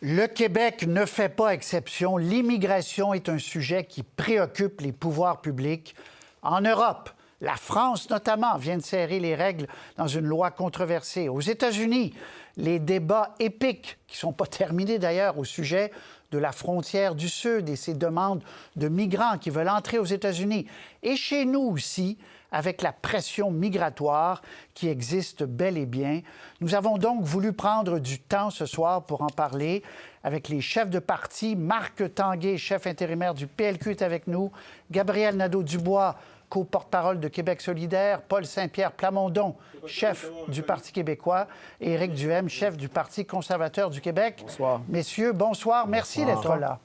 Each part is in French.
Le Québec ne fait pas exception. L'immigration est un sujet qui préoccupe les pouvoirs publics. En Europe, la France notamment vient de serrer les règles dans une loi controversée. Aux États-Unis, les débats épiques, qui ne sont pas terminés d'ailleurs, au sujet de la frontière du Sud et ses demandes de migrants qui veulent entrer aux États-Unis. Et chez nous aussi, avec la pression migratoire qui existe bel et bien. Nous avons donc voulu prendre du temps ce soir pour en parler avec les chefs de parti. Marc Tanguay, chef intérimaire du PLQ, est avec nous. Gabriel Nadeau-Dubois, co-porte-parole de Québec solidaire. Paul Saint-Pierre Plamondon, chef du Parti québécois. Et Éric Duhem, chef du Parti conservateur du Québec. Bonsoir. Messieurs, bonsoir. Merci d'être là.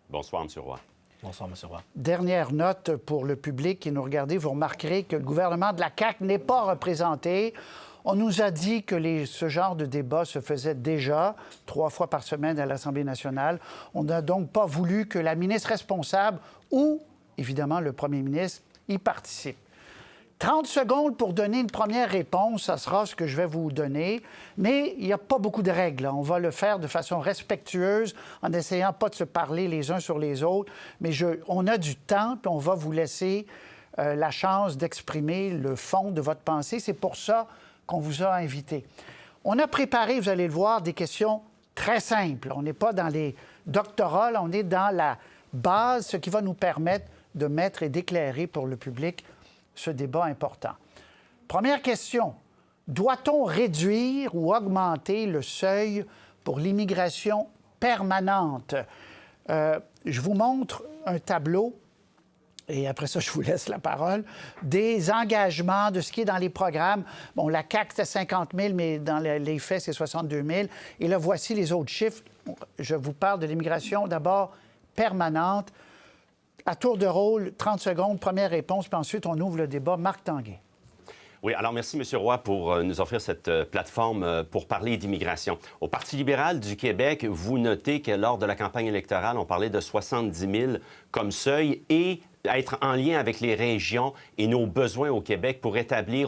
Bonsoir, M. Roy. Bonsoir, M. Roy. Dernière note pour le public qui nous regardez. Vous remarquerez que le gouvernement de la CAQ n'est pas représenté. On nous a dit que ce genre de débat se faisait déjà 3 fois par semaine à l'Assemblée nationale. On n'a donc pas voulu que la ministre responsable ou, évidemment, le premier ministre y participe. 30 secondes pour donner une première réponse, ça sera ce que je vais vous donner, mais il n'y a pas beaucoup de règles. On va le faire de façon respectueuse, en essayant pas de se parler les uns sur les autres, mais on a du temps, puis on va vous laisser la chance d'exprimer le fond de votre pensée. C'est pour ça qu'on vous a invité. On a préparé, vous allez le voir, des questions très simples. On n'est pas dans les doctorats, là, on est dans la base, ce qui va nous permettre de mettre et d'éclairer pour le public ce débat important. Première question. Doit-on réduire ou augmenter le seuil pour l'immigration permanente? Je vous montre un tableau, et après ça, je vous laisse la parole, des engagements, de ce qui est dans les programmes. Bon, la CAQ, c'était 50 000, mais dans les faits, c'est 62 000. Et là, voici les autres chiffres. Je vous parle de l'immigration, d'abord, permanente. À tour de rôle, 30 secondes, première réponse, puis ensuite, on ouvre le débat. Marc Tanguay. Oui, alors merci, M. Roy, pour nous offrir cette plateforme pour parler d'immigration. Au Parti libéral du Québec, vous notez que lors de la campagne électorale, on parlait de 70 000 comme seuil et être en lien avec les régions et nos besoins au Québec pour aller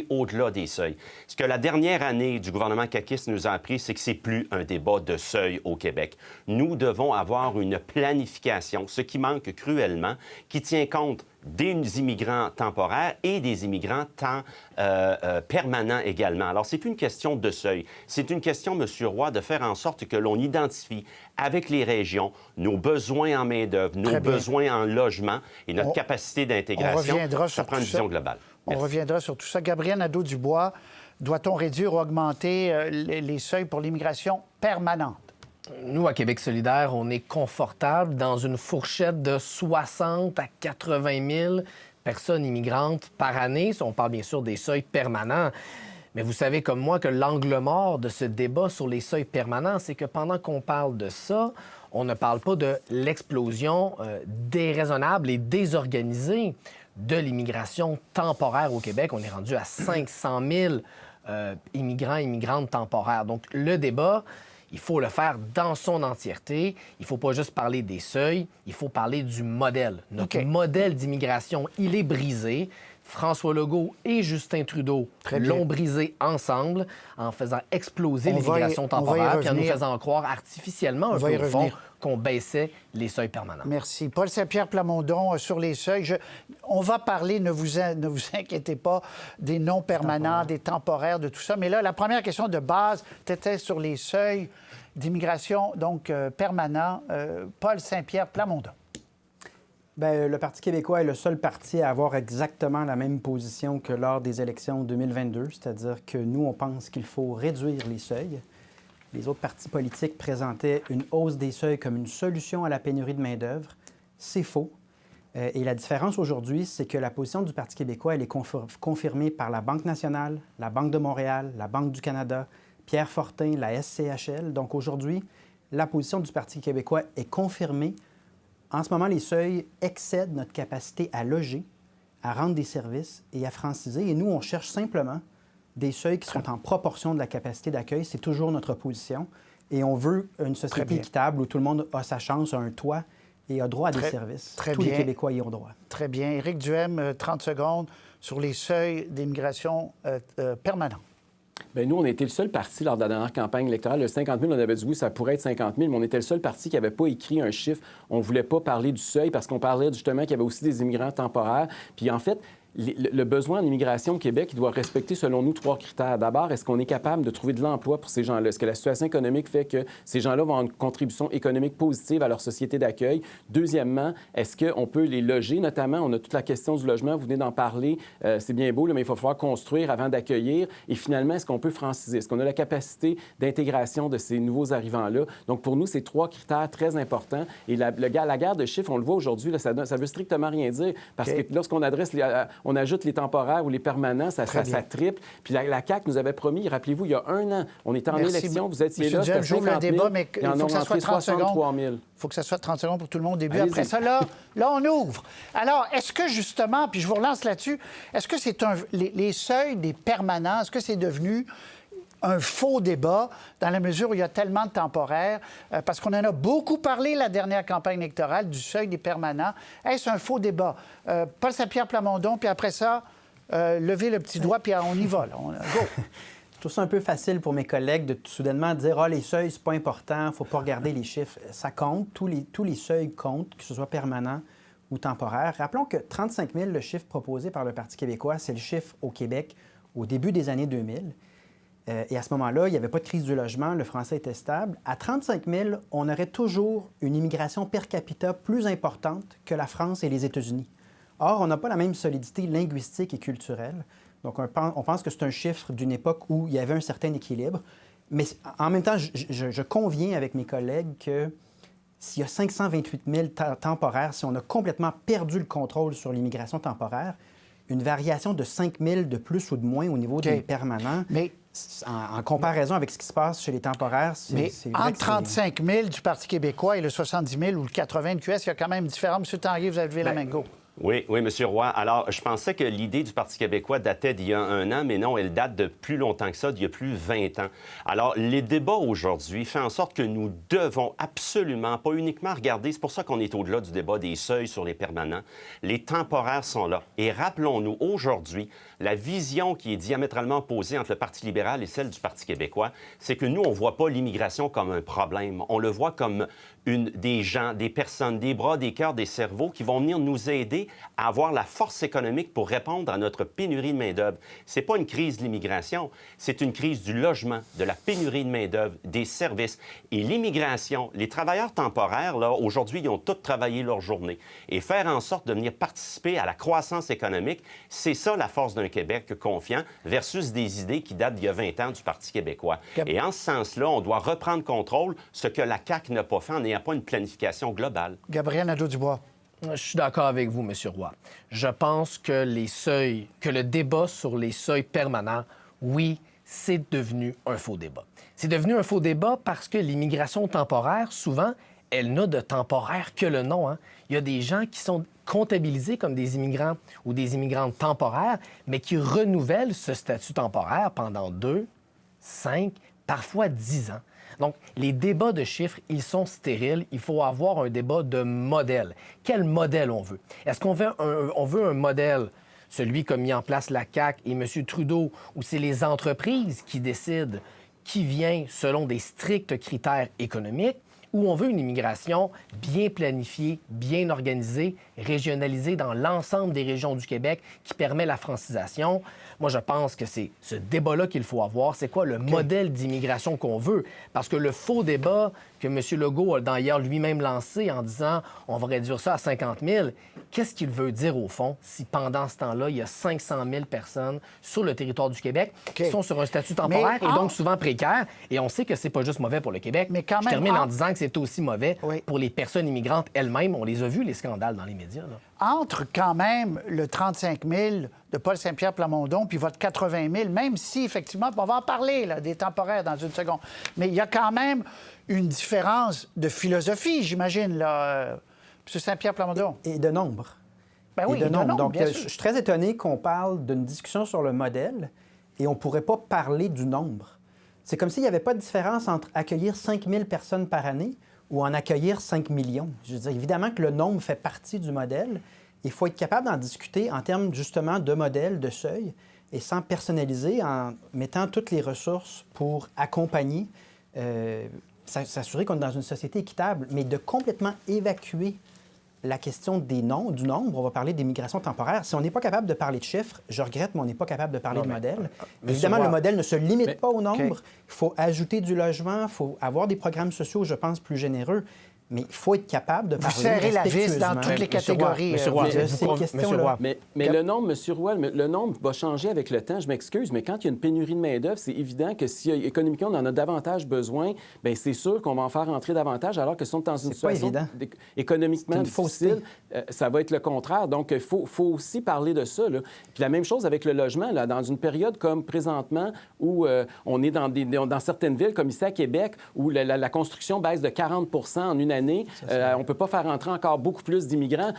au-delà des seuils. Ce que la dernière année du gouvernement caquiste nous a appris, c'est que c'est plus un débat de seuil au Québec. Nous devons avoir une planification, ce qui manque cruellement, qui tient compte des immigrants temporaires et des immigrants permanents également. Alors, c'est plus une question de seuil. C'est une question, M. Roy, de faire en sorte que l'on identifie avec les régions nos besoins en main-d'œuvre, nos besoins en logement et notre capacité d'intégration. Ça prend une vision globale. On reviendra sur tout ça. Gabriel Nadeau-Dubois, doit-on réduire ou augmenter les seuils pour l'immigration permanente? Nous, à Québec solidaire, on est confortable dans une fourchette de 60 à 80 000 personnes immigrantes par année. On parle bien sûr des seuils permanents. Mais vous savez comme moi que l'angle mort de ce débat sur les seuils permanents, c'est que pendant qu'on parle de ça, on ne parle pas de l'explosion déraisonnable et désorganisée de l'immigration temporaire au Québec. On est rendu à 500 000 immigrants et immigrantes temporaires. Donc, le débat, il faut le faire dans son entièreté. Il ne faut pas juste parler des seuils, il faut parler du modèle. Notre modèle d'immigration, il est brisé. François Legault et Justin Trudeau l'ont brisé ensemble en faisant exploser l'immigration temporaire puis en nous faisant croire artificiellement un peu au fond qu'on baissait les seuils permanents. Merci. Paul Saint-Pierre Plamondon, sur les seuils. On va parler, ne vous inquiétez pas, des non-permanents, des temporaires, de tout ça. Mais là, la première question de base était sur les seuils d'immigration, donc permanents. Paul Saint-Pierre Plamondon. Bien, le Parti québécois est le seul parti à avoir exactement la même position que lors des élections 2022, c'est-à-dire que nous, on pense qu'il faut réduire les seuils. Les autres partis politiques présentaient une hausse des seuils comme une solution à la pénurie de main-d'œuvre. C'est faux. Et la différence aujourd'hui, c'est que la position du Parti québécois, elle est confirmée par la Banque nationale, la Banque de Montréal, la Banque du Canada, Pierre Fortin, la SCHL. Donc aujourd'hui, la position du Parti québécois est confirmée. En ce moment, les seuils excèdent notre capacité à loger, à rendre des services et à franciser. Et nous, on cherche simplement des seuils qui sont en proportion de la capacité d'accueil. C'est toujours notre position. Et on veut une société équitable où tout le monde a sa chance, a un toit et a droit à des services. Tous les Québécois y ont droit. Très bien. Éric Duhem, 30 secondes sur les seuils d'immigration permanente. Bien, nous, on était le seul parti lors de la dernière campagne électorale. Le 50 000, on avait dit oui, ça pourrait être 50 000, mais on était le seul parti qui n'avait pas écrit un chiffre. On ne voulait pas parler du seuil parce qu'on parlait justement qu'il y avait aussi des immigrants temporaires. Puis en fait, le besoin en immigration au Québec, il doit respecter, selon nous, 3 critères. D'abord, est-ce qu'on est capable de trouver de l'emploi pour ces gens-là? Est-ce que la situation économique fait que ces gens-là vont avoir une contribution économique positive à leur société d'accueil? Deuxièmement, est-ce qu'on peut les loger? Notamment, on a toute la question du logement. Vous venez d'en parler. C'est bien beau, là, mais il va falloir construire avant d'accueillir. Et finalement, est-ce qu'on peut franciser? Est-ce qu'on a la capacité d'intégration de ces nouveaux arrivants-là? Donc, pour nous, c'est 3 critères très importants. Et la guerre de chiffres, on le voit aujourd'hui, là, ça veut strictement rien dire. Parce que lorsqu'on adresse on ajoute les temporaires ou les permanents, ça triple. Puis la CAQ nous avait promis, rappelez-vous, il y a 1 an, on était en élection, vous étiez là, c'était 50 000, mais il en ont rentré 63 000. Il faut que ça soit 30 secondes pour tout le monde au début. Après ça, là, on ouvre. Alors, est-ce que justement, puis je vous relance là-dessus, est-ce que c'est les seuils des permanents, est-ce que c'est devenu un faux débat dans la mesure où il y a tellement de temporaires, parce qu'on en a beaucoup parlé la dernière campagne électorale du seuil des permanents. Est-ce un faux débat? Paul Saint-Pierre Plamondon, puis après ça, levez le petit doigt, puis on y va. Là. Go! Je trouve ça un peu facile pour mes collègues de soudainement dire « Ah, les seuils, c'est pas important, il ne faut pas regarder les chiffres. » Ça compte, tous les seuils comptent, que ce soit permanent ou temporaire. Rappelons que 35 000, le chiffre proposé par le Parti québécois, c'est le chiffre au Québec au début des années 2000. Et à ce moment-là, il n'y avait pas de crise du logement, le français était stable. À 35 000, on aurait toujours une immigration per capita plus importante que la France et les États-Unis. Or, on n'a pas la même solidité linguistique et culturelle. Donc, on pense que c'est un chiffre d'une époque où il y avait un certain équilibre. Mais en même temps, je conviens avec mes collègues que s'il y a 528 000 temporaires, si on a complètement perdu le contrôle sur l'immigration temporaire, une variation de 5 000 de plus ou de moins au niveau des permanents, mais en comparaison avec ce qui se passe chez les temporaires, c'est entre 35 000 du Parti québécois et le 70 000 ou le 80 de QS, il y a quand même différent. M. Tanguay, vous avez levé la main. Go. Oui, M. Roy. Alors, je pensais que l'idée du Parti québécois datait d'il y a 1 an, mais non, elle date de plus longtemps que ça, d'il y a plus de 20 ans. Alors, les débats aujourd'hui font en sorte que nous devons absolument, pas uniquement regarder, c'est pour ça qu'on est au-delà du débat des seuils sur les permanents, les temporaires sont là. Et rappelons-nous, aujourd'hui, la vision qui est diamétralement opposée entre le Parti libéral et celle du Parti québécois, c'est que nous, on ne voit pas l'immigration comme un problème. On le voit comme des gens, des personnes, des bras, des cœurs, des cerveaux qui vont venir nous aider à avoir la force économique pour répondre à notre pénurie de main-d'œuvre. Ce n'est pas une crise de l'immigration, c'est une crise du logement, de la pénurie de main-d'œuvre, des services. Et l'immigration, les travailleurs temporaires, là, aujourd'hui, ils ont tous travaillé leur journée. Et faire en sorte de venir participer à la croissance économique, c'est ça la force d'un Québec confiant versus des idées qui datent d'il y a 20 ans du Parti québécois. Et en ce sens-là, on doit reprendre contrôle, ce que la CAQ n'a pas fait en n'ayant pas une planification globale. Gabriel Nadeau-Dubois. Je suis d'accord avec vous, M. Roy. Je pense que le débat sur les seuils permanents, oui, c'est devenu un faux débat. C'est devenu un faux débat parce que l'immigration temporaire, souvent, elle n'a de temporaire que le nom. Il y a des gens qui sont comptabilisés comme des immigrants ou des immigrantes temporaires, mais qui renouvellent ce statut temporaire pendant 2, 5, parfois 10 ans. Donc, les débats de chiffres, ils sont stériles. Il faut avoir un débat de modèle. Quel modèle on veut? Est-ce qu'on veut un modèle, celui qu'a mis en place la CAQ et M. Trudeau, où c'est les entreprises qui décident qui vient selon des stricts critères économiques, ou on veut une immigration bien planifiée, bien organisée, régionalisée dans l'ensemble des régions du Québec qui permet la francisation? Moi, je pense que c'est ce débat-là qu'il faut avoir. C'est quoi le modèle d'immigration qu'on veut? Parce que le faux débat que M. Legault a d'ailleurs lui-même lancé en disant on va réduire ça à 50 000, qu'est-ce qu'il veut dire au fond si pendant ce temps-là, il y a 500 000 personnes sur le territoire du Québec qui sont sur un statut temporaire et donc souvent précaire? Et on sait que c'est pas juste mauvais pour le Québec. Mais quand même, je termine en disant que c'est aussi mauvais pour les personnes immigrantes elles-mêmes. On les a vus, les scandales dans les médias. Là. Entre quand même le 35 000 de Paul Saint-Pierre Plamondon puis votre 80 000, même si, effectivement, on va en parler là, des temporaires dans une seconde, mais il y a quand même une différence de philosophie, j'imagine, là, M. Saint-Pierre Plamondon. Et de nombre. Ben oui, de nombre, Donc, bien je sûr. suis très étonné qu'on parle d'une discussion sur le modèle et on ne pourrait pas parler du nombre. C'est comme s'il n'y avait pas de différence entre accueillir 5 000 personnes par année ou en accueillir 5 millions. Je veux dire, évidemment que le nombre fait partie du modèle. Il faut être capable d'en discuter en termes, justement, de modèle, de seuil. et sans personnaliser, en mettant toutes les ressources pour accompagner, s'assurer qu'on est dans une société équitable, mais de complètement évacuer la question du nombre, on va parler des migrations temporaires. Si on n'est pas capable de parler de chiffres, je regrette, mais on n'est pas capable de parler de modèle. Évidemment, le modèle ne se limite pas au nombre. Il faut ajouter du logement, il faut avoir des programmes sociaux, je pense, plus généreux. Mais il faut être capable de parler serrez la vis dans toutes les catégories. Monsieur Roy, de ces questions-là. Mais le nombre, M. Roy, le nombre va changer avec le temps. Je m'excuse, mais quand il y a une pénurie de main-d'œuvre, c'est évident que si économiquement on en a davantage besoin, bien c'est sûr qu'on va en faire entrer davantage, alors que si on est dans une situation économiquement difficile, ça va être le contraire. Donc, il faut aussi parler de ça, là. Puis la même chose avec le logement, là, dans une période comme présentement où on est dans certaines villes, comme ici à Québec, où la construction baisse de 40 en une année. On ne peut pas faire entrer encore beaucoup plus d'immigrants.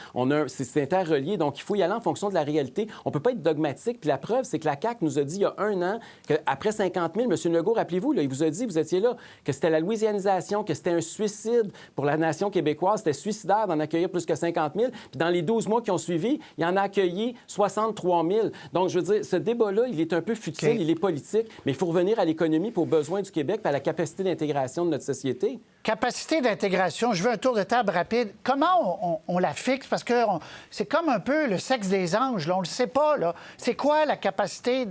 C'est interrelié, donc il faut y aller en fonction de la réalité. On ne peut pas être dogmatique. Puis la preuve, c'est que la CAQ nous a dit il y a 1 an qu'après 50 000, M. Legault, rappelez-vous, là, il vous a dit, vous étiez là, que c'était la louisianisation, que c'était un suicide pour la nation québécoise. C'était suicidaire d'en accueillir plus que 50 000. Puis dans les 12 mois qui ont suivi, il en a accueilli 63 000. Donc, je veux dire, ce débat-là, il est un peu futile, il est politique, mais il faut revenir à l'économie, puis aux besoins du Québec, puis à la capacité d'intégration de notre société. Capacité d'intégration, je veux un tour de table rapide. Comment on la fixe? Parce que c'est comme un peu le sexe des anges, là. On ne le sait pas, là. C'est quoi la capacité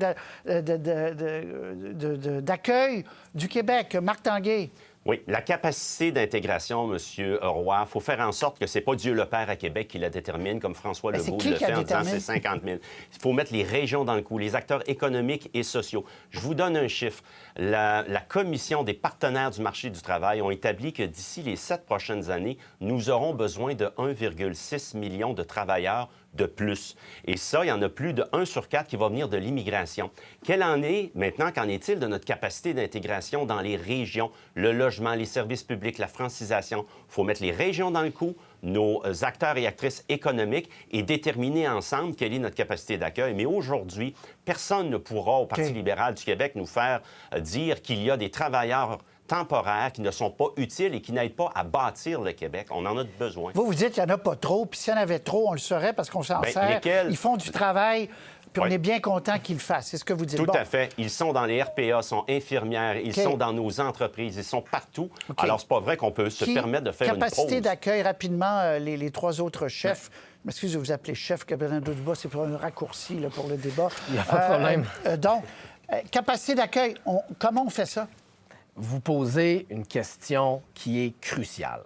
d'accueil du Québec? Marc Tanguay. Oui, la capacité d'intégration, M. Roy, il faut faire en sorte que ce n'est pas Dieu le Père à Québec qui la détermine, comme François Legault le fait en disant c'est 50 000. Il faut mettre les régions dans le coup, les acteurs économiques et sociaux. Je vous donne un chiffre. La Commission des partenaires du marché du travail ont établi que d'ici les 7 prochaines années, nous aurons besoin de 1,6 million de travailleurs de plus. Et ça, il y en a plus de 1 sur 4 qui va venir de l'immigration. Quelle en est, maintenant, qu'en est-il de notre capacité d'intégration dans les régions, le logement, les services publics, la francisation? Il faut mettre les régions dans le coup, nos acteurs et actrices économiques et déterminer ensemble quelle est notre capacité d'accueil. Mais aujourd'hui, personne ne pourra, au Parti libéral du Québec, nous faire dire qu'il y a des travailleurs temporaires qui ne sont pas utiles et qui n'aident pas à bâtir le Québec. On en a besoin. Vous dites qu'il n'y en a pas trop, puis s'il y en avait trop, on le saurait parce qu'on s'en sert. Lesquels? Ils font du travail, puis on est bien content qu'ils le fassent. C'est ce que vous dites. Tout à fait. Ils sont dans les RPA, sont infirmières, ils sont dans nos entreprises, ils sont partout. Alors, c'est pas vrai qu'on peut se permettre de faire une pause. Capacité d'accueil, rapidement, les 3 autres chefs. Excusez, vous appelez chef Gabriel Dubois, c'est pour un raccourci là, pour le débat. Il n'y a pas de problème. Donc, capacité d'accueil, comment on fait ça? Vous posez une question qui est cruciale.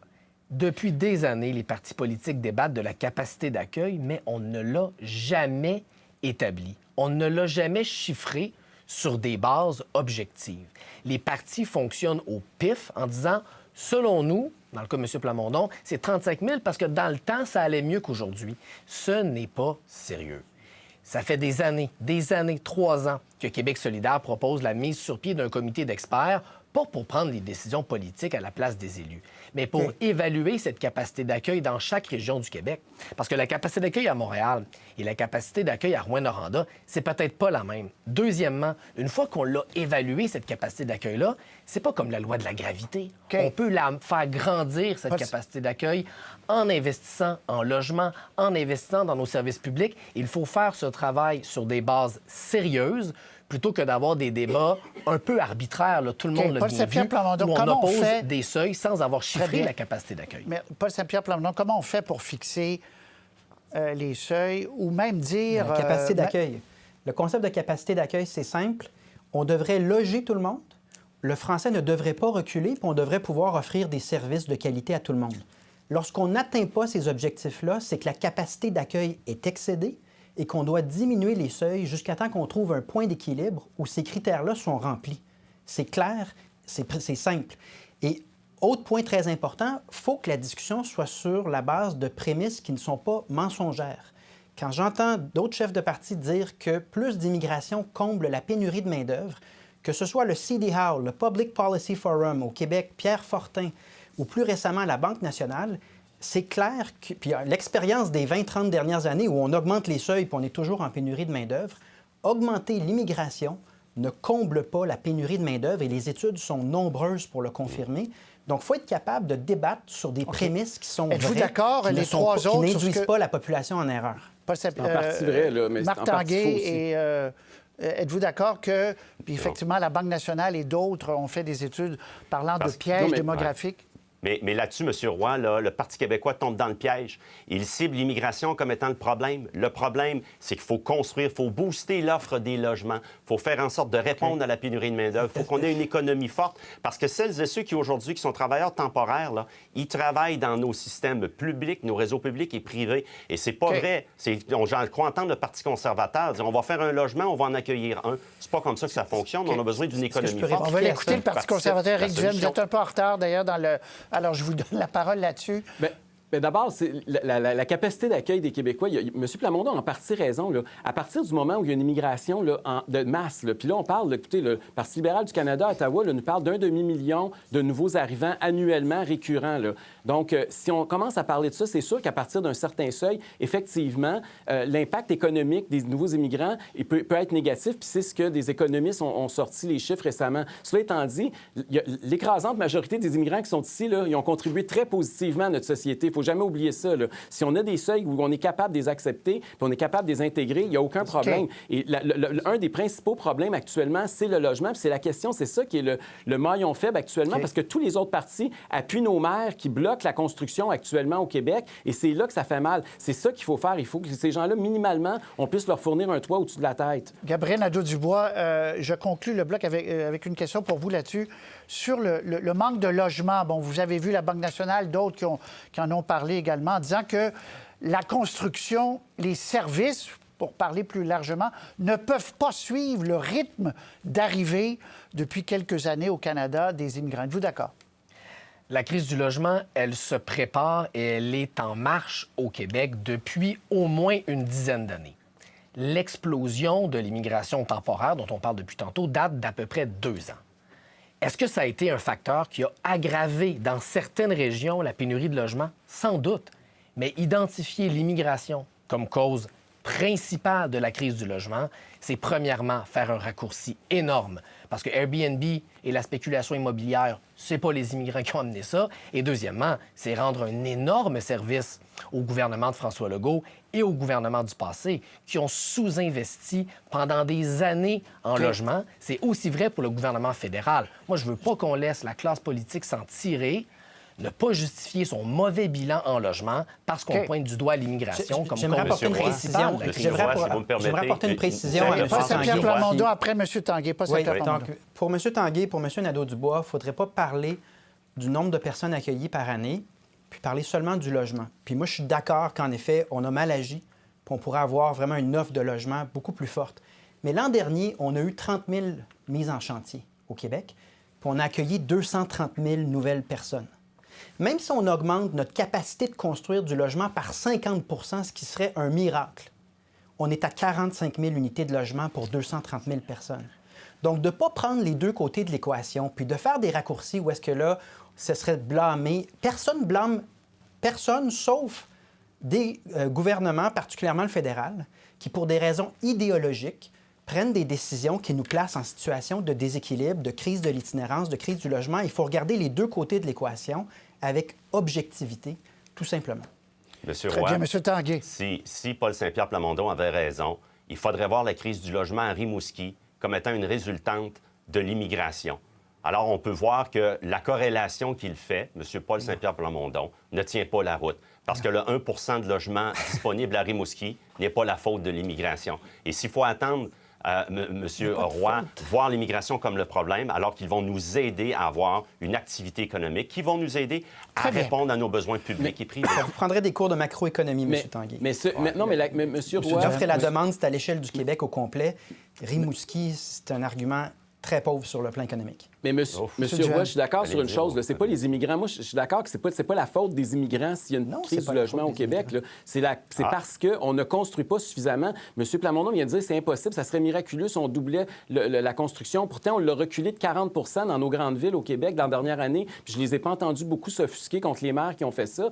Depuis des années, les partis politiques débattent de la capacité d'accueil, mais on ne l'a jamais établie. On ne l'a jamais chiffré sur des bases objectives. Les partis fonctionnent au pif en disant, selon nous, dans le cas de M. Plamondon, c'est 35 000 parce que dans le temps, ça allait mieux qu'aujourd'hui. Ce n'est pas sérieux. Ça fait des années, 3 ans, que Québec solidaire propose la mise sur pied d'un comité d'experts, pas pour prendre les décisions politiques à la place des élus, mais pour évaluer cette capacité d'accueil dans chaque région du Québec. Parce que la capacité d'accueil à Montréal et la capacité d'accueil à Rouyn-Noranda, c'est peut-être pas la même. Deuxièmement, une fois qu'on l'a évalué, cette capacité d'accueil-là, c'est pas comme la loi de la gravité. On peut la faire grandir, cette capacité d'accueil, en investissant en logement, en investissant dans nos services publics. Il faut faire ce travail sur des bases sérieuses, plutôt que d'avoir des débats un peu arbitraires, là, tout le monde l'a bien vu, où on oppose des seuils sans avoir chiffré la capacité d'accueil. Mais Paul Saint-Pierre Plamondon, comment on fait pour fixer les seuils ou même dire... La capacité d'accueil. Le concept de capacité d'accueil, c'est simple. On devrait loger tout le monde. Le français ne devrait pas reculer, puis on devrait pouvoir offrir des services de qualité à tout le monde. Lorsqu'on n'atteint pas ces objectifs-là, c'est que la capacité d'accueil est excédée et qu'on doit diminuer les seuils jusqu'à temps qu'on trouve un point d'équilibre où ces critères-là sont remplis. C'est clair, c'est simple. Et autre point très important, il faut que la discussion soit sur la base de prémices qui ne sont pas mensongères. Quand j'entends d'autres chefs de parti dire que plus d'immigration comble la pénurie de main-d'œuvre, que ce soit le CD Howe, le Public Policy Forum au Québec, Pierre Fortin, ou plus récemment la Banque nationale, c'est clair que puis l'expérience des 20-30 dernières années où on augmente les seuils et on est toujours en pénurie de main-d'œuvre, augmenter l'immigration ne comble pas la pénurie de main-d'œuvre et les études sont nombreuses pour le confirmer. Donc, il faut être capable de débattre sur des prémisses qui sont Êtes-vous vraies, d'accord, les trois autres, qui n'induisent pas la population en erreur. C'est en partie vrai, là, mais Marc en partie Tanguay faux aussi. et Êtes-vous d'accord que, puis effectivement, la Banque nationale et d'autres ont fait des études parlant de pièges démographiques? Mais là-dessus, M. Roy, là, le Parti québécois tombe dans le piège. Il cible l'immigration comme étant le problème. Le problème, c'est qu'il faut construire, il faut booster l'offre des logements, il faut faire en sorte de répondre à la pénurie de main-d'œuvre, il faut qu'on ait une économie forte, parce que celles et ceux qui, aujourd'hui, qui sont travailleurs temporaires, là, ils travaillent dans nos systèmes publics, nos réseaux publics et privés. Et c'est pas vrai. J'en crois entendre le Parti conservateur dire on va faire un logement, on va en accueillir un. C'est pas comme ça que ça fonctionne. On a besoin d'une économie forte. On va l'écouter, le Parti conservateur. Éric Duhem, vous êtes un peu en retard, d'ailleurs, dans le... Alors, je vous donne la parole là-dessus. Mais d'abord, c'est la capacité d'accueil des Québécois. M. Plamondon a en partie raison. Là. À partir du moment où il y a une immigration là, de masse, puis là, on parle, écoutez, le Parti libéral du Canada, Ottawa, là, nous parle d'1 demi-million de nouveaux arrivants annuellement récurrents. Là. Donc, si on commence à parler de ça, c'est sûr qu'à partir d'un certain seuil, effectivement, l'impact économique des nouveaux immigrants peut être négatif, puis c'est ce que des économistes ont sorti les chiffres récemment. Cela étant dit, l'écrasante majorité des immigrants qui sont ici, là, ils ont contribué très positivement à notre société. Il faut jamais oublier ça. Là. Si on a des seuils où on est capable de les accepter, puis on est capable de les intégrer, il n'y a aucun problème. Et un des principaux problèmes actuellement, c'est le logement. Puis c'est la question, c'est ça qui est le maillon faible actuellement, parce que tous les autres partis appuient nos maires qui bloquent la construction actuellement au Québec. Et c'est là que ça fait mal. C'est ça qu'il faut faire. Il faut que ces gens-là, minimalement, on puisse leur fournir un toit au-dessus de la tête. Gabriel Nadeau-Dubois, je conclus le bloc avec une question pour vous là-dessus. Sur le manque de logement, bon, vous avez vu la Banque nationale, d'autres qui en ont parlé également, en disant que la construction, les services, pour parler plus largement, ne peuvent pas suivre le rythme d'arrivée depuis quelques années au Canada des immigrants. Êtes-vous d'accord? La crise du logement, elle se prépare et elle est en marche au Québec depuis au moins une dizaine d'années. L'explosion de l'immigration temporaire, dont on parle depuis tantôt, date d'à peu près 2 ans. Est-ce que ça a été un facteur qui a aggravé dans certaines régions la pénurie de logements? Sans doute. Mais identifier l'immigration comme cause principale de la crise du logement, c'est premièrement faire un raccourci énorme. Parce que Airbnb et la spéculation immobilière, c'est pas les immigrants qui ont amené ça. Et deuxièmement, c'est rendre un énorme service au gouvernement de François Legault et au gouvernement du passé, qui ont sous-investi pendant des années en logement. C'est aussi vrai pour le gouvernement fédéral. Moi, je veux pas qu'on laisse la classe politique s'en tirer, ne pas justifier son mauvais bilan en logement parce qu'on pointe du doigt l'immigration comme J'aimerais apporter une précision. J'aimerais apporter une précision à M. Pierre Plamondon, après M. Tanguay, pas oui, Pierre Plamondon. Donc, pour M. Tanguay, pour M. Nadeau-Dubois, il ne faudrait pas parler du nombre de personnes accueillies par année, puis parler seulement du logement. Puis moi, je suis d'accord qu'en effet, on a mal agi, puis on pourrait avoir vraiment une offre de logement beaucoup plus forte. Mais l'an dernier, on a eu 30 000 mises en chantier au Québec, puis on a accueilli 230 000 nouvelles personnes. Même si on augmente notre capacité de construire du logement par 50 %, ce qui serait un miracle, on est à 45 000 unités de logement pour 230 000 personnes. Donc, de ne pas prendre les deux côtés de l'équation, puis de faire des raccourcis où est-ce que là, ce serait blâmer. Personne blâme personne, sauf des gouvernements, particulièrement le fédéral, qui, pour des raisons idéologiques, prennent des décisions qui nous placent en situation de déséquilibre, de crise de l'itinérance, de crise du logement. Il faut regarder les deux côtés de l'équation avec objectivité, tout simplement. Monsieur Très Roy, bien, M. Tanguay. si Paul Saint-Pierre Plamondon avait raison, il faudrait voir la crise du logement à Rimouski comme étant une résultante de l'immigration. Alors, on peut voir que la corrélation qu'il fait, M. Paul Saint-Pierre Plamondon, ne tient pas la route. Parce que le 1 % de logements disponibles à Rimouski n'est pas la faute de l'immigration. Et s'il faut attendre M. Roy, voir l'immigration comme le problème, alors qu'ils vont nous aider à avoir une activité économique, qui vont nous aider à répondre à nos besoins publics et privés. Vous prendrez des cours de macroéconomie, M. Tanguay. Mais M. Roy... L'offre et la demande, c'est à l'échelle du Québec au complet. Rimouski, c'est un argument très pauvre sur le plan économique. Mais monsieur Roy, je suis d'accord sur une chose. C'est pas les immigrants. Moi, je suis d'accord que c'est pas la faute des immigrants s'il y a une crise du logement au Québec. C'est parce qu'on ne construit pas suffisamment. Monsieur Plamondon vient de dire que c'est impossible, ça serait miraculeux si on doublait la construction. Pourtant, on l'a reculé de 40 % dans nos grandes villes au Québec dans la dernière année. Puis je les ai pas entendus beaucoup s'offusquer contre les maires qui ont fait ça.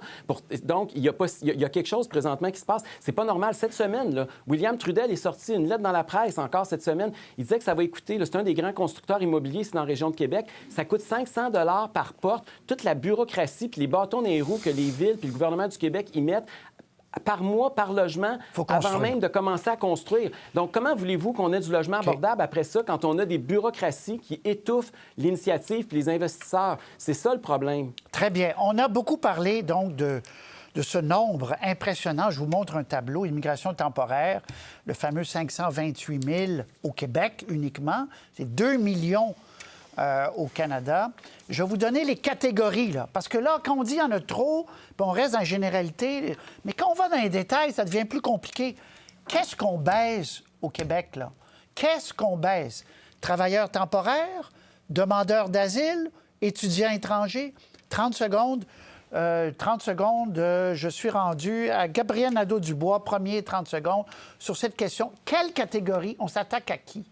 Donc, il y a quelque chose présentement qui se passe. C'est pas normal. Cette semaine, là, William Trudel est sorti une lettre dans la presse encore cette semaine. Il disait que ça va coûter, c'est un des grands constructeurs immobiliers ici dans la région de Québec. Ça coûte 500 $ par porte. Toute la bureaucratie puis les bâtons dans les roues que les villes puis le gouvernement du Québec y mettent par mois, par logement, Faut avant construire. même de commencer à construire. Donc, comment voulez-vous qu'on ait du logement abordable après ça quand on a des bureaucraties qui étouffent l'initiative et les investisseurs? C'est ça le problème. Très bien. On a beaucoup parlé, donc, de ce nombre impressionnant. Je vous montre un tableau, immigration temporaire, le fameux 528 000 au Québec uniquement. C'est 2 millions au Canada. Je vais vous donner les catégories, là, parce que là, quand on dit qu'il y en a trop, puis on reste dans la généralité, mais quand on va dans les détails, ça devient plus compliqué. Qu'est-ce qu'on baisse au Québec, là? Qu'est-ce qu'on baisse? Travailleurs temporaires, demandeurs d'asile, étudiants étrangers? 30 secondes. Je suis rendu à Gabriel Nadeau-Dubois, premier 30 secondes, sur cette question. Quelle catégorie? On s'attaque à qui?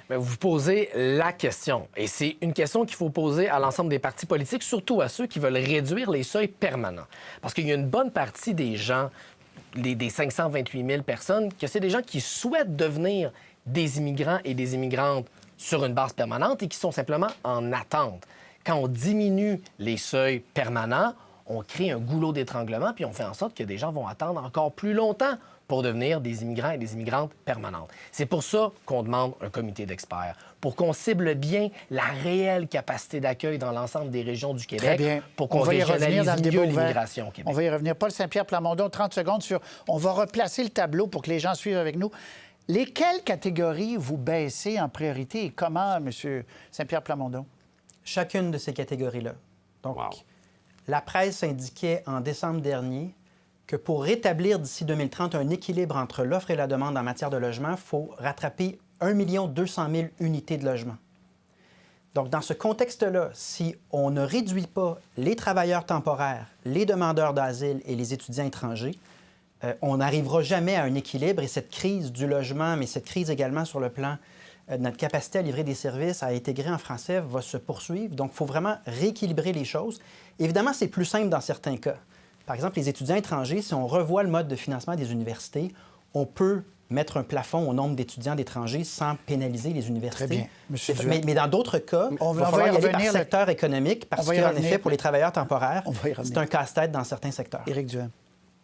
Bien, vous posez la question. Et c'est une question qu'il faut poser à l'ensemble des partis politiques, surtout à ceux qui veulent réduire les seuils permanents. Parce qu'il y a une bonne partie des gens, des 528 000 personnes, que c'est des gens qui souhaitent devenir des immigrants et des immigrantes sur une base permanente et qui sont simplement en attente. Quand on diminue les seuils permanents, on crée un goulot d'étranglement puis on fait en sorte que des gens vont attendre encore plus longtemps pour devenir des immigrants et des immigrantes permanentes. C'est pour ça qu'on demande un comité d'experts, pour qu'on cible bien la réelle capacité d'accueil dans l'ensemble des régions du Québec, Très bien. pour qu'on On va y revenir régionalise dans le mieux débat ouvert. l'immigration au Québec. On va y revenir. Paul Saint-Pierre Plamondon, 30 secondes sur... On va replacer le tableau pour que les gens suivent avec nous. Lesquelles catégories vous baissez en priorité et comment, M. Saint-Pierre Plamondon? Chacune de ces catégories-là. Donc, Wow. la presse indiquait en décembre dernier que pour rétablir d'ici 2030 un équilibre entre l'offre et la demande en matière de logement, il faut rattraper 1 200 000 unités de logement. Donc, dans ce contexte-là, si on ne réduit pas les travailleurs temporaires, les demandeurs d'asile et les étudiants étrangers, on n'arrivera jamais à un équilibre et cette crise du logement, mais cette crise également sur le plan de notre capacité à livrer des services, à intégrer en français, va se poursuivre. Donc, il faut vraiment rééquilibrer les choses. Évidemment, c'est plus simple dans certains cas. Par exemple, les étudiants étrangers, si on revoit le mode de financement des universités, on peut mettre un plafond au nombre d'étudiants d'étrangers sans pénaliser les universités. Très bien. Monsieur Mais dans d'autres cas, il va falloir y aller par secteur économique parce qu'en effet, pour les travailleurs temporaires, c'est un casse-tête dans certains secteurs. Éric Duhem.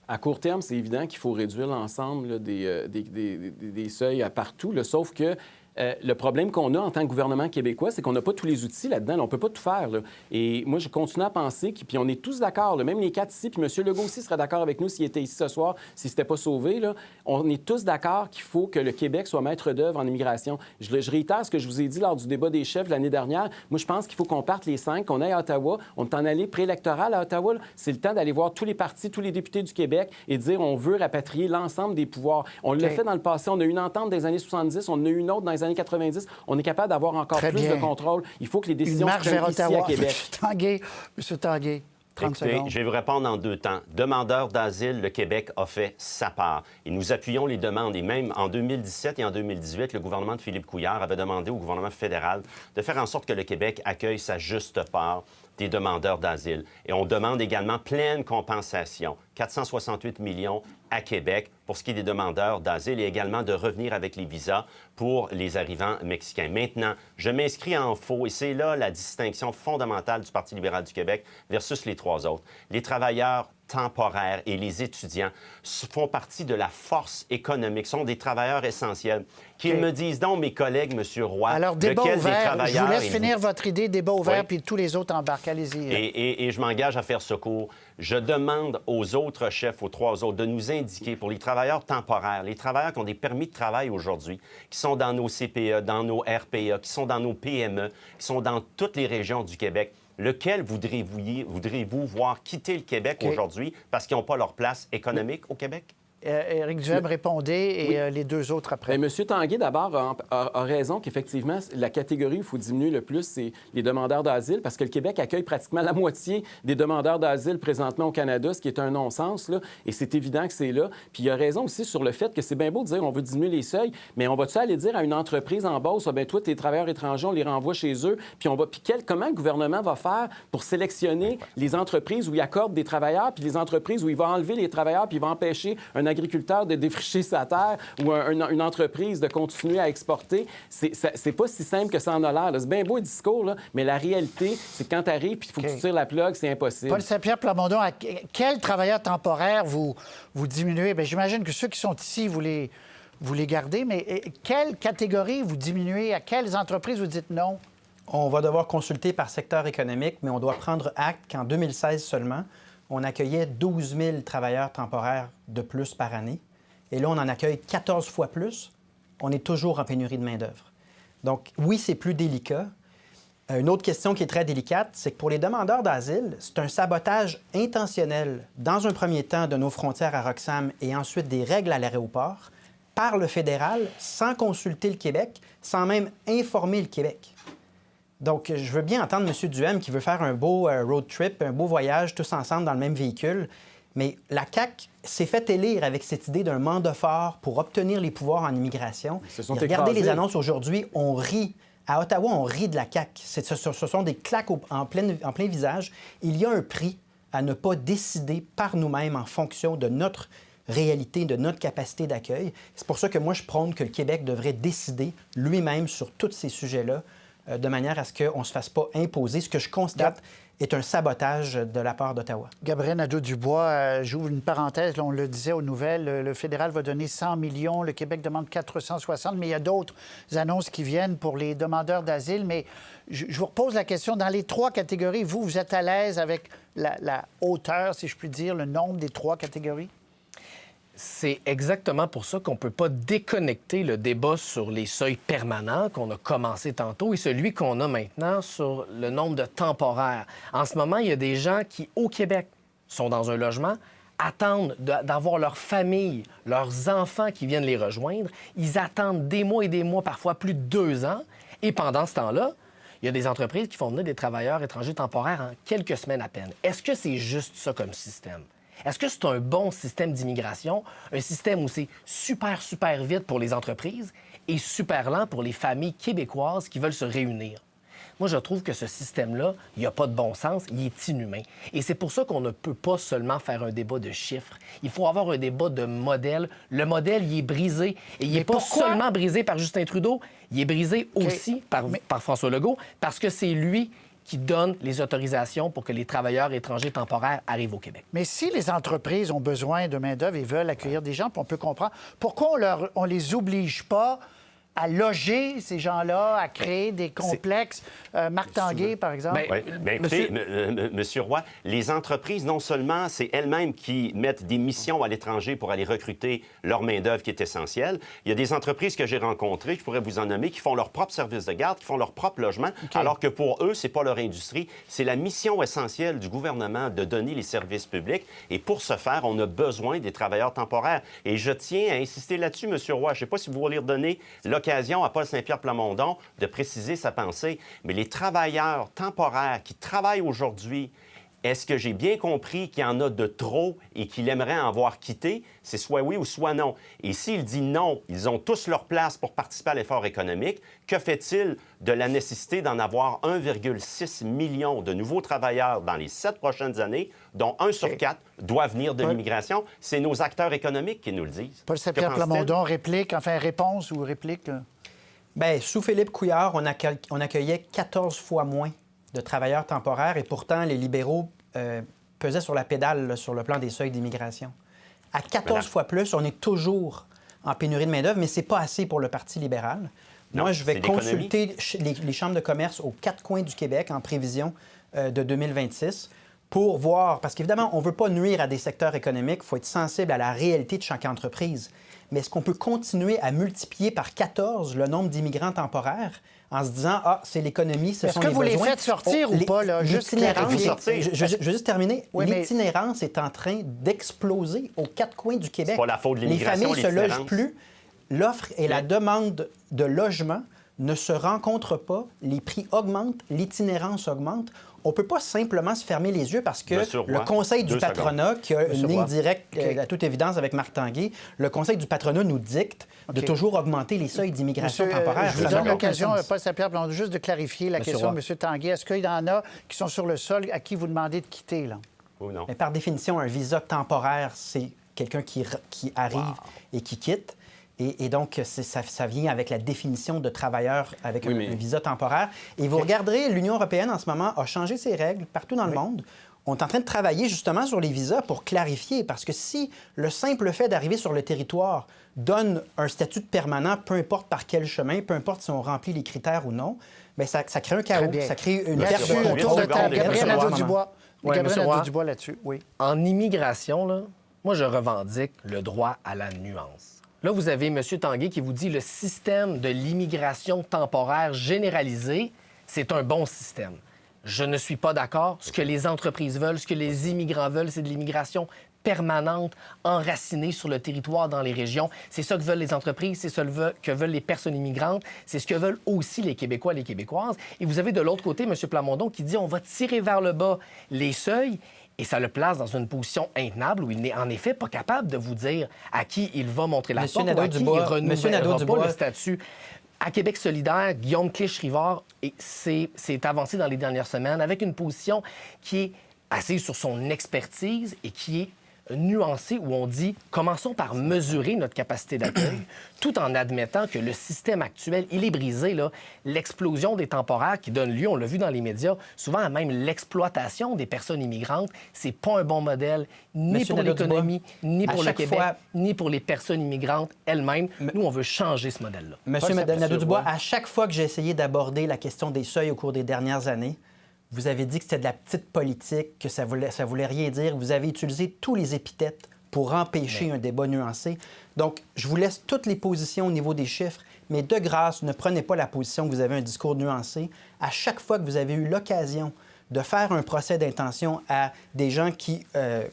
À court terme, c'est évident qu'il faut réduire l'ensemble là, des seuils à partout, là, sauf que le problème qu'on a en tant que gouvernement québécois, c'est qu'on n'a pas tous les outils là-dedans. Là, on ne peut pas tout faire. Là. Et moi, je continue à penser, puis on est tous d'accord, là, même les quatre ici, puis M. Legault aussi serait d'accord avec nous s'il était ici ce soir, s'il ne s'était pas sauvé. Là. On est tous d'accord qu'il faut que le Québec soit maître d'œuvre en immigration. Je réitère ce que je vous ai dit lors du débat des chefs l'année dernière. Moi, je pense qu'il faut qu'on parte les 5, qu'on aille à Ottawa. On est en allée préélectorale à Ottawa. C'est le temps d'aller voir tous les partis, tous les députés du Québec et de dire on veut rapatrier l'ensemble des pouvoirs. On l'a fait dans le passé. On a eu une entente des années 70, on en a eu une autre dans les années 90. On est capable d'avoir encore Très plus bien. de contrôle. Il faut que les décisions Une se marche vers prennent ici à Ottawa. Québec. Monsieur Tanguay, 30 Écoutez, secondes. je vais vous répondre en deux temps. Demandeurs d'asile, le Québec a fait sa part. Et nous appuyons les demandes. Et même en 2017 et en 2018, le gouvernement de Philippe Couillard avait demandé au gouvernement fédéral de faire en sorte que le Québec accueille sa juste part des demandeurs d'asile. Et on demande également pleine compensation, 468 millions à Québec pour ce qui est des demandeurs d'asile et également de revenir avec les visas pour les arrivants mexicains. Maintenant, je m'inscris en faux et c'est là la distinction fondamentale du Parti libéral du Québec versus les trois autres. Les travailleurs temporaires et les étudiants font partie de la force économique, sont des travailleurs essentiels. Qu'ils me disent donc, mes collègues, M. Roy, Alors, débat lequel des ouvert. Je travailleurs... vous laisse êtes-vous? finir votre idée, débat ouvert, Oui. puis tous les autres embarquent. Allez-y. Et je m'engage à faire ce cours. Je demande aux autres chefs, aux trois autres, de nous indiquer pour les travailleurs temporaires, les travailleurs qui ont des permis de travail aujourd'hui, qui sont dans nos CPE, dans nos RPA, qui sont dans nos PME, qui sont dans toutes les régions du Québec, lequel voudrez-vous voir quitter le Québec aujourd'hui parce qu'ils n'ont pas leur place économique au Québec? Éric Duhem, répondez, et les deux autres après. Bien, M. Tanguay, d'abord, a raison qu'effectivement, la catégorie où il faut diminuer le plus, c'est les demandeurs d'asile, parce que le Québec accueille pratiquement la moitié des demandeurs d'asile présentement au Canada, ce qui est un non-sens, là, et c'est évident que c'est là. Puis il a raison aussi sur le fait que c'est bien beau de dire on veut diminuer les seuils, mais on va-tu aller dire à une entreprise en Beauce, ah, bien, toi, tes travailleurs étrangers, on les renvoie chez eux, puis comment le gouvernement va faire pour sélectionner les entreprises où il accorde des travailleurs, puis les entreprises où il va enlever les travailleurs, puis il va empêcher un agriculteur de défricher sa terre ou une entreprise de continuer à exporter. C'est pas si simple que ça en a l'air. C'est bien beau le discours, là, mais la réalité, c'est que quand tu arrives puis il faut que tu tires la plug, c'est impossible. Paul Saint-Pierre Plamondon, quels travailleurs temporaires vous diminuez? Bien, j'imagine que ceux qui sont ici, vous les gardez, mais quelle catégorie vous diminuez? À quelles entreprises vous dites non? On va devoir consulter par secteur économique, mais on doit prendre acte qu'en 2016 seulement, on accueillait 12 000 travailleurs temporaires de plus par année. Et là, on en accueille 14 fois plus. On est toujours en pénurie de main-d'œuvre. Donc, oui, c'est plus délicat. Une autre question qui est très délicate, c'est que pour les demandeurs d'asile, c'est un sabotage intentionnel, dans un premier temps, de nos frontières à Roxham et ensuite des règles à l'aéroport, par le fédéral, sans consulter le Québec, sans même informer le Québec. Donc, je veux bien entendre M. Duhem qui veut faire un beau road trip, un beau voyage tous ensemble dans le même véhicule, mais la CAQ s'est fait élire avec cette idée d'un mandat fort pour obtenir les pouvoirs en immigration. Regardez les annonces aujourd'hui, on rit. À Ottawa, on rit de la CAQ. Ce sont des claques en plein visage. Il y a un prix à ne pas décider par nous-mêmes en fonction de notre réalité, de notre capacité d'accueil. C'est pour ça que moi, je prône que le Québec devrait décider lui-même sur tous ces sujets-là, de manière à ce qu'on ne se fasse pas imposer. Ce que je constate est un sabotage de la part d'Ottawa. Gabriel Nadeau-Dubois, j'ouvre une parenthèse, là, on le disait aux nouvelles, le fédéral va donner 100 millions, le Québec demande 460, mais il y a d'autres annonces qui viennent pour les demandeurs d'asile. Mais je vous repose la question, dans les trois catégories, vous êtes à l'aise avec la hauteur, si je puis dire, le nombre des trois catégories? C'est exactement pour ça qu'on ne peut pas déconnecter le débat sur les seuils permanents qu'on a commencé tantôt et celui qu'on a maintenant sur le nombre de temporaires. En ce moment, il y a des gens qui, au Québec, sont dans un logement, attendent d'avoir leur famille, leurs enfants qui viennent les rejoindre. Ils attendent des mois et des mois, parfois plus de 2 ans. Et pendant ce temps-là, il y a des entreprises qui font venir des travailleurs étrangers temporaires en quelques semaines à peine. Est-ce que c'est juste ça comme système? Est-ce que c'est un bon système d'immigration, un système où c'est super, super vite pour les entreprises et super lent pour les familles québécoises qui veulent se réunir? Moi, je trouve que ce système-là, il n'y a pas de bon sens, il est inhumain. Et c'est pour ça qu'on ne peut pas seulement faire un débat de chiffres. Il faut avoir un débat de modèle. Le modèle, il est brisé. Et il n'est pas seulement brisé par Justin Trudeau, il est brisé aussi par François Legault, parce que c'est lui qui donne les autorisations pour que les travailleurs étrangers temporaires arrivent au Québec. Mais si les entreprises ont besoin de main-d'œuvre et veulent accueillir des gens, puis on peut comprendre, pourquoi on les oblige pas à loger ces gens-là, à créer des complexes? Marc Tanguay, par exemple. Bien, écoutez, Monsieur Roy, les entreprises, non seulement c'est elles-mêmes qui mettent des missions à l'étranger pour aller recruter leur main-d'œuvre qui est essentielle. Il y a des entreprises que j'ai rencontrées, je pourrais vous en nommer, qui font leur propre service de garde, qui font leur propre logement, alors que pour eux, c'est pas leur industrie. C'est la mission essentielle du gouvernement de donner les services publics. Et pour ce faire, on a besoin des travailleurs temporaires. Et je tiens à insister là-dessus, Monsieur Roy. Je ne sais pas si vous voulez redonner l'occasion à Paul Saint-Pierre Plamondon de préciser sa pensée, mais les travailleurs temporaires qui travaillent aujourd'hui, est-ce que j'ai bien compris qu'il y en a de trop et qu'il aimerait en voir quitté? C'est soit oui ou soit non. Et s'il dit non, ils ont tous leur place pour participer à l'effort économique, que fait-il de la nécessité d'en avoir 1,6 million de nouveaux travailleurs dans les 7 prochaines années, dont 1 sur 4 doit venir de l'immigration? C'est nos acteurs économiques qui nous le disent. Paul Saint-Pierre Plamondon, réponse ou réplique? Bien, sous Philippe Couillard, on accueillait 14 fois moins de travailleurs temporaires et pourtant, les libéraux pesaient sur la pédale là, sur le plan des seuils d'immigration. À 14 fois plus, on est toujours en pénurie de main-d'œuvre, mais c'est pas assez pour le Parti libéral. Non, moi, je vais consulter les chambres de commerce aux 4 coins du Québec en prévision de 2026 pour voir, parce qu'évidemment, on ne veut pas nuire à des secteurs économiques, il faut être sensible à la réalité de chaque entreprise. Mais est-ce qu'on peut continuer à multiplier par 14 le nombre d'immigrants temporaires en se disant « Ah, c'est l'économie, ce sont les besoins. » Est-ce que vous les faites sortir ou pas, là? Je veux juste terminer. Oui, l'itinérance est en train d'exploser aux 4 coins du Québec. C'est pas la faute de les l'immigration, familles se logent plus. L'offre et la demande de logement ne se rencontrent pas. Les prix augmentent, l'itinérance augmente. On ne peut pas simplement se fermer les yeux parce que le Conseil du patronat, qui a une ligne directe, à toute évidence, avec Marc Tanguay, le Conseil du patronat nous dicte de toujours augmenter les seuils d'immigration temporaire. Je vous donne l'occasion, Paul Saint-Pierre, juste de clarifier la question de M. Tanguay. Est-ce qu'il y en a qui sont sur le sol à qui vous demandez de quitter, là? Ou non? Mais par définition, un visa temporaire, c'est quelqu'un qui arrive et qui quitte. Et donc, ça vient avec la définition de travailleur avec un visa temporaire. Et vous regarderez, l'Union européenne, en ce moment, a changé ses règles partout dans le monde. On est en train de travailler justement sur les visas pour clarifier, parce que si le simple fait d'arriver sur le territoire donne un statut de permanent, peu importe par quel chemin, peu importe si on remplit les critères ou non, bien, ça crée un chaos, ça crée une perte de Autour contrôle. de table, Gabriel Nadeau-Dubois. Ouais, Gabriel Monsieur Roy. Nadeau-Dubois là-dessus, oui. En immigration, là, moi, je revendique le droit à la nuance. Là, vous avez M. Tanguay qui vous dit le système de l'immigration temporaire généralisée, c'est un bon système. Je ne suis pas d'accord. Ce que les entreprises veulent, ce que les immigrants veulent, c'est de l'immigration permanente, enracinée sur le territoire dans les régions. C'est ça que veulent les entreprises, c'est ça que veulent les personnes immigrantes, c'est ce que veulent aussi les Québécois et les Québécoises. Et vous avez de l'autre côté M. Plamondon qui dit on va tirer vers le bas les seuils. Et ça le place dans une position intenable où il n'est en effet pas capable de vous dire à qui il va montrer la porte ou à qui il renouvellera pas le statut. À Québec solidaire, Guillaume Clich-Rivard s'est avancé dans les dernières semaines avec une position qui est assise sur son expertise et qui est nuancée, où on dit commençons par mesurer notre capacité d'accueil, tout en admettant que le système actuel, il est brisé. Là. L'explosion des temporaires qui donne lieu, on l'a vu dans les médias, souvent à même l'exploitation des personnes immigrantes, c'est pas un bon modèle, ni pour l'économie, ni pour le Québec, ni pour les personnes immigrantes elles-mêmes. Nous, on veut changer ce modèle-là. Monsieur Nadeau-Dubois, à chaque fois que j'ai essayé d'aborder la question des seuils au cours des dernières années, vous avez dit que c'était de la petite politique, que ça voulait rien dire. Vous avez utilisé tous les épithètes pour empêcher un débat nuancé. Donc, je vous laisse toutes les positions au niveau des chiffres, mais de grâce, ne prenez pas la position que vous avez un discours nuancé. À chaque fois que vous avez eu l'occasion de faire un procès d'intention à des gens qui,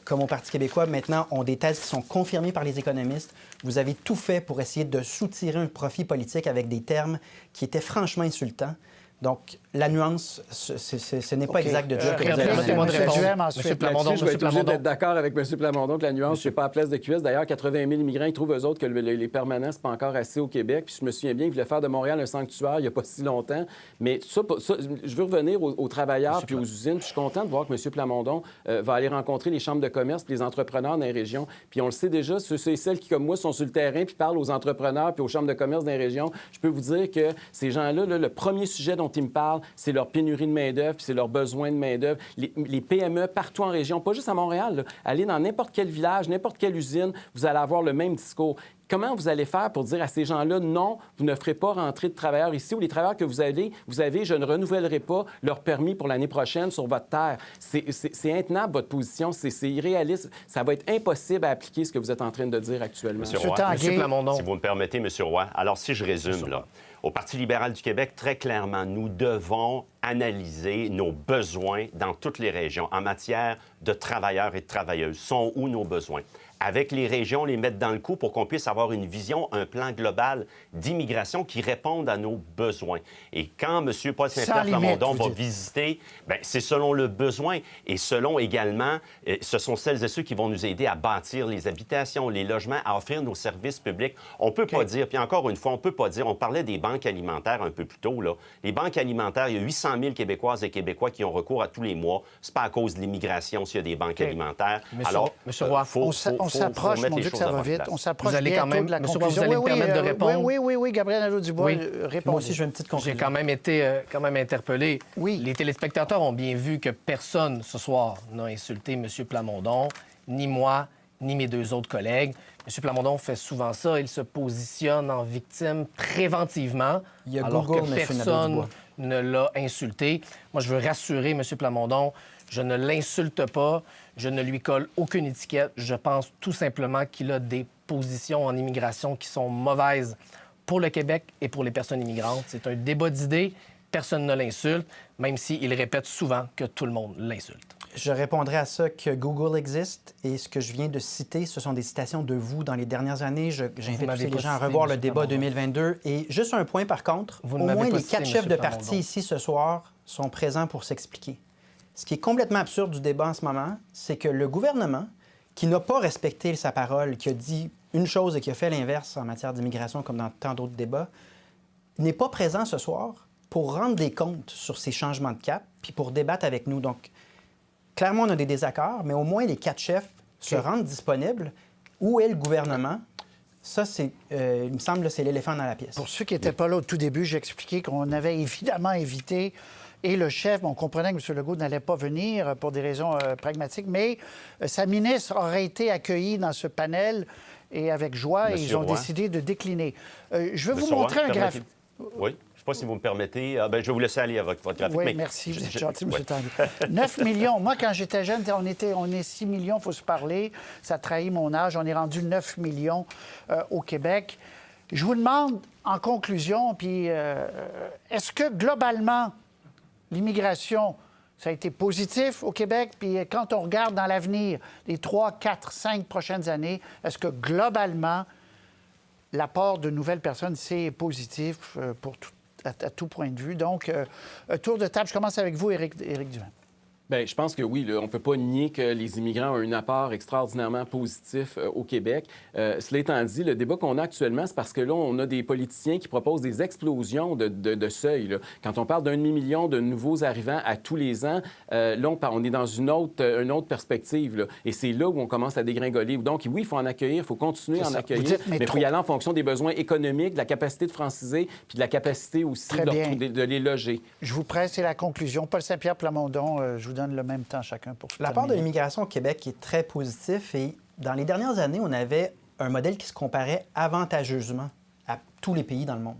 comme au Parti québécois, maintenant, ont des thèses qui sont confirmées par les économistes, vous avez tout fait pour essayer de soutirer un profit politique avec des termes qui étaient franchement insultants. Donc, la nuance, ce n'est pas exact de dire que vous avez... Permettez-moi de répondre. Monsieur Plamondon, je vais être obligé d'être d'accord avec M. Plamondon que la nuance, c'est pas à place de cuisse. D'ailleurs, 80 000 immigrants, ils trouvent eux autres que les permanents, c'est pas encore assez au Québec. Puis je me souviens bien qu'ils voulaient faire de Montréal un sanctuaire il n'y a pas si longtemps. Mais ça je veux revenir aux travailleurs puis aux usines. Puis je suis content de voir que M. Plamondon va aller rencontrer les chambres de commerce puis les entrepreneurs dans les régions. Puis on le sait déjà, ceux et celles qui, comme moi, sont sur le terrain puis parlent aux entrepreneurs puis aux chambres de commerce dans les régions, je peux vous dire que ces gens-là, là, le premier sujet dont ils me parlent, c'est leur pénurie de main-d'œuvre, puis c'est leur besoin de main-d'œuvre. Les PME partout en région, pas juste à Montréal, là. Allez dans n'importe quel village, n'importe quelle usine, vous allez avoir le même discours. Comment vous allez faire pour dire à ces gens-là, non, vous ne ferez pas rentrer de travailleurs ici, ou les travailleurs que vous avez, je ne renouvellerai pas leur permis pour l'année prochaine sur votre terre. C'est intenable, votre position, c'est irréaliste. Ça va être impossible à appliquer ce que vous êtes en train de dire actuellement. Monsieur Roy, Monsieur Plamondon. Si vous me permettez, Monsieur Roy, alors si je résume, là, au Parti libéral du Québec, très clairement, nous devons analyser nos besoins dans toutes les régions en matière de travailleurs et de travailleuses. Sont où nos besoins? Avec les régions, les mettre dans le coup pour qu'on puisse avoir une vision, un plan global d'immigration qui réponde à nos besoins. Et quand M. Paul Saint-Pierre Plamondon va visiter, bien, c'est selon le besoin et selon également, ce sont celles et ceux qui vont nous aider à bâtir les habitations, les logements, à offrir nos services publics. On ne peut pas dire, puis encore une fois, on ne peut pas dire, on parlait des banques alimentaires un peu plus tôt, là. Les banques alimentaires, il y a 800 000 Québécoises et Québécois qui ont recours à tous les mois. C'est pas à cause de l'immigration s'il y a des banques alimentaires. Alors, Monsieur Roy, on s'approche, mon Dieu, que ça va vite. On s'approche bientôt de la conclusion. Vous allez me permettre de répondre? Oui, Gabriel Nadeau-Dubois, répond. Moi aussi, je veux une petite conclusion. J'ai quand même été interpellé. Oui. Les téléspectateurs ont bien vu que personne ce soir n'a insulté M. Plamondon, ni moi, ni mes deux autres collègues. M. Plamondon fait souvent ça. Il se positionne en victime préventivement, Il y a alors Google, que M. personne Nadeau-Dubois. ne l'a insulté. Moi, je veux rassurer M. Plamondon. Je ne l'insulte pas. Je ne lui colle aucune étiquette. Je pense tout simplement qu'il a des positions en immigration qui sont mauvaises pour le Québec et pour les personnes immigrantes. C'est un débat d'idées. Personne ne l'insulte, même s'il répète souvent que tout le monde l'insulte. Je répondrai à ça que Google existe et ce que je viens de citer, ce sont des citations de vous dans les dernières années. J'invite aussi les gens à revoir le débat 2022. Et juste un point, par contre, au moins les 4 chefs de parti ici ce soir sont présents pour s'expliquer. Ce qui est complètement absurde du débat en ce moment, c'est que le gouvernement, qui n'a pas respecté sa parole, qui a dit une chose et qui a fait l'inverse en matière d'immigration, comme dans tant d'autres débats, n'est pas présent ce soir pour rendre des comptes sur ces changements de cap puis pour débattre avec nous. Donc, clairement, on a des désaccords, mais au moins les 4 chefs se rendent disponibles Où est le gouvernement? Ça, il me semble, c'est l'éléphant dans la pièce. Pour ceux qui n'étaient pas là au tout début, j'ai expliqué qu'on avait évidemment évité, et le chef, on comprenait que M. Legault n'allait pas venir pour des raisons pragmatiques, mais sa ministre aurait été accueillie dans ce panel et avec joie, et ils ont décidé de décliner. Je vais vous montrer un graphique. Oui. Je ne sais pas si vous me permettez. Je vais vous laisser aller avec votre graphique. Oui, merci. Vous êtes gentil, M. Tanguay. 9 millions. Moi, quand j'étais jeune, on est 6 millions, il faut se parler. Ça trahit mon âge. On est rendu 9 millions au Québec. Je vous demande, en conclusion, puis est-ce que, globalement, l'immigration, ça a été positif au Québec? Puis quand on regarde dans l'avenir, les 3, 4, 5 prochaines années, est-ce que, globalement, l'apport de nouvelles personnes, c'est positif à tout point de vue? Donc, tour de table, je commence avec vous, Éric Duhem. Bien, je pense que oui, là, on ne peut pas nier que les immigrants ont un apport extraordinairement positif au Québec. Cela étant dit, le débat qu'on a actuellement, c'est parce que là, on a des politiciens qui proposent des explosions de seuil. Là. Quand on parle d'1 demi-million de nouveaux arrivants à tous les ans, là, on est dans une autre perspective. Là. Et c'est là où on commence à dégringoler. Donc, oui, il faut en accueillir, il faut continuer à en accueillir, mais il faut y aller en fonction des besoins économiques, de la capacité de franciser, puis de la capacité aussi de les loger. Je vous presse, c'est la conclusion. Paul Saint-Pierre Plamondon, je vous donne le même temps chacun pour L'apport de l'immigration au Québec est très positif et dans les dernières années, on avait un modèle qui se comparait avantageusement à tous les pays dans le monde.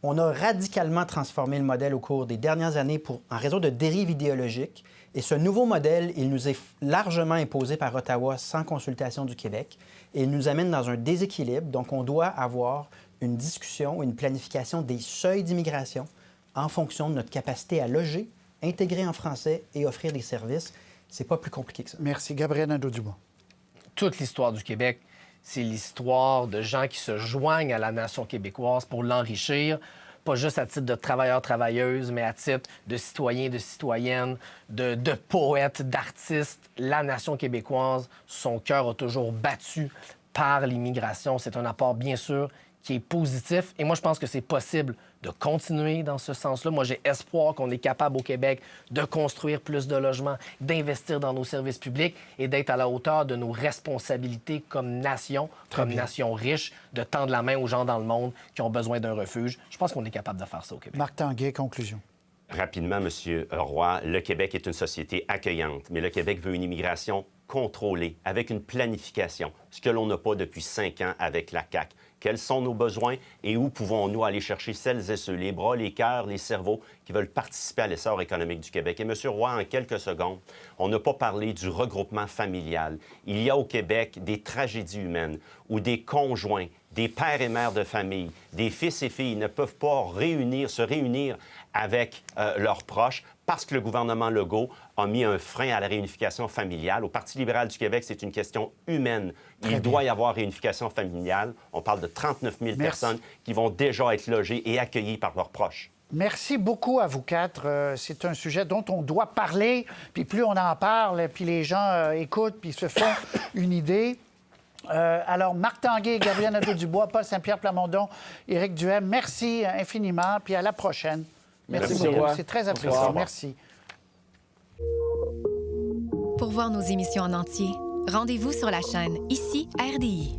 On a radicalement transformé le modèle au cours des dernières années en raison de dérives idéologiques et ce nouveau modèle, il nous est largement imposé par Ottawa sans consultation du Québec et il nous amène dans un déséquilibre. Donc, on doit avoir une discussion, une planification des seuils d'immigration en fonction de notre capacité à loger, intégrer en français et offrir des services. C'est pas plus compliqué que ça. Merci. Gabriel Nadeau-Dubois. Toute l'histoire du Québec, c'est l'histoire de gens qui se joignent à la nation québécoise pour l'enrichir, pas juste à titre de travailleurs, travailleuses, mais à titre de citoyens, de citoyennes, de poètes, d'artistes. La nation québécoise, son cœur a toujours battu par l'immigration. C'est un apport, bien sûr, qui est positif. Et moi, je pense que c'est possible de continuer dans ce sens-là. Moi, j'ai espoir qu'on est capable au Québec de construire plus de logements, d'investir dans nos services publics et d'être à la hauteur de nos responsabilités comme nation, nation riche, de tendre la main aux gens dans le monde qui ont besoin d'un refuge. Je pense qu'on est capable de faire ça au Québec. Marc Tanguay, conclusion. Rapidement, M. Roy, le Québec est une société accueillante, mais le Québec veut une immigration contrôlée, avec une planification, ce que l'on n'a pas depuis 5 ans avec la CAQ. Quels sont nos besoins et où pouvons-nous aller chercher celles et ceux, les bras, les cœurs, les cerveaux qui veulent participer à l'essor économique du Québec? Et M. Roy, en quelques secondes, on n'a pas parlé du regroupement familial. Il y a au Québec des tragédies humaines où des conjoints, des pères et mères de famille, des fils et filles ne peuvent pas se réunir avec leurs proches parce que le gouvernement Legault a mis un frein à la réunification familiale. Au Parti libéral du Québec, c'est une question humaine. Il doit y avoir réunification familiale. On parle de 39 000 personnes qui vont déjà être logées et accueillies par leurs proches. Merci beaucoup à vous quatre. C'est un sujet dont on doit parler. Puis plus on en parle, puis les gens écoutent, puis se font une idée. Alors, Marc Tanguay, Gabriel Nadeau-Dubois, Paul Saint-Pierre Plamondon, Éric Duhem, merci infiniment, puis à la prochaine. Merci beaucoup. C'est très apprécié. Merci. Pour voir nos émissions en entier, rendez-vous sur la chaîne Ici RDI.